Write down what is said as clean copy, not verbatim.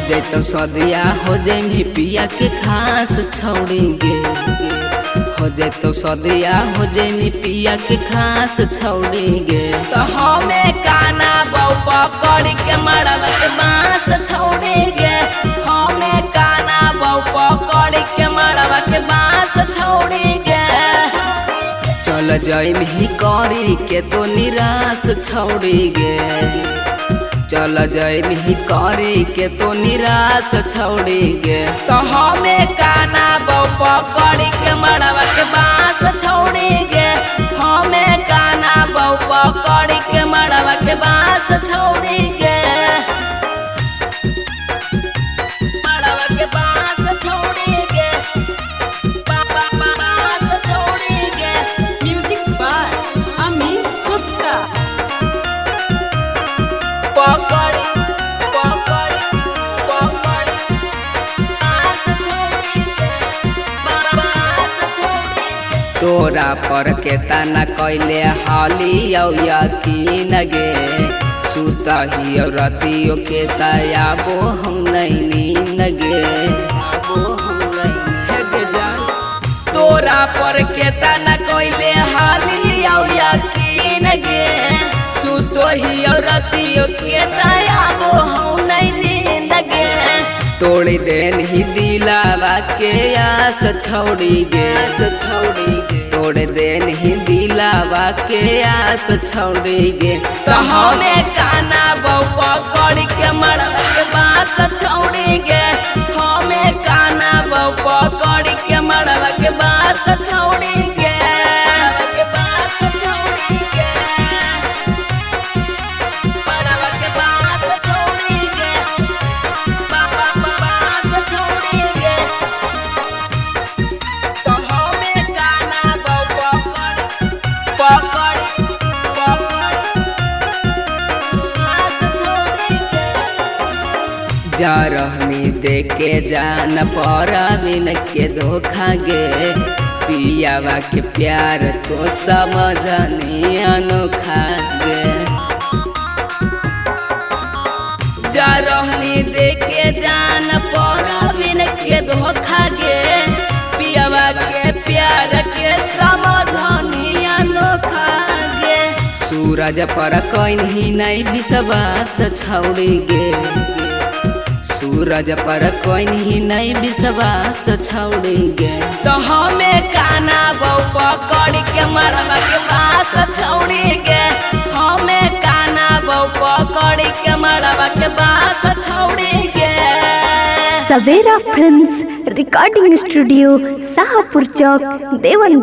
जाए तो सदिया हो जाए पिया के खास छोड़ेंगे। हो जाए तो सदिया हो जाए पिया के खास छोड़ेंगे। तो हमें काना बहु पकड़ के मरवा के बांस छोड़ेंगे। हमें काना बहु पकड़ के मरवा के बांस छोड़ेंगे। चल जाए ही करी के तो निराश छोड़ेंगे। चल जाए ही करी के तो निराश छोड़ेंगे। तो हमें काना बहु पकड़ के मरवा के बांस छोड़ेंगे। हमें काना बहु पकड़ के मरवा के बांस छोड़ेंगे। मरवा के बांस छोड़ेंगे। बांस छोड़ेंगे। Music by Amit Gupta. पकड़ पकड़ पकड़ बांस छोड़ेंगे। बांस छोड़ेंगे। तोरा पर के तना कैले हाली यकीन गे। सुता ही रतियो के तयाबो हम नहीं नींद गे। तोरा पर के तना कैले हाली यकीन गे। सुतो ही रतियो के तयाबो हम नहीं नींद गे। तोड़ देन ही दिलावा के आस छोड़ी गे। तोड़ देन ही दिलावा के आस छोड़ी गे। तो हमें काना बहु पकड़ के मरवा के बांस छोड़ी गे। हमें काना बहु पकड़ के मरवा के बांस छोड़ी गे। के बांस छोड़ी गे। मरवा के बांस छोड़ी गे। बांस छोड़ी गे। तो हमें काना बहु पकड़ बांस छोड़ी गे। जा रहनी देके जान पर बिन के धोखा गे। पियावा के प्यार तो समझनी अनोखा गे। जा रहनी देके जान पर बिन के धोखा गे। पियावा के प्यार के समझनी अनोखा गे। सूरज पर कहीं नहीं विश्वास छोड़ी गे। सूरज पर कहीं नहीं विश्वास छोड़ेंगे। तो हमें काना बहु पकड़ के मरवा के बांस छोड़ेंगे। हमें काना बहु पकड़ के मरवा के बांस छोड़ेंगे। सवेरा फिल्म्स रिकॉर्डिंग स्टूडियो शाहपुर चौक देवन।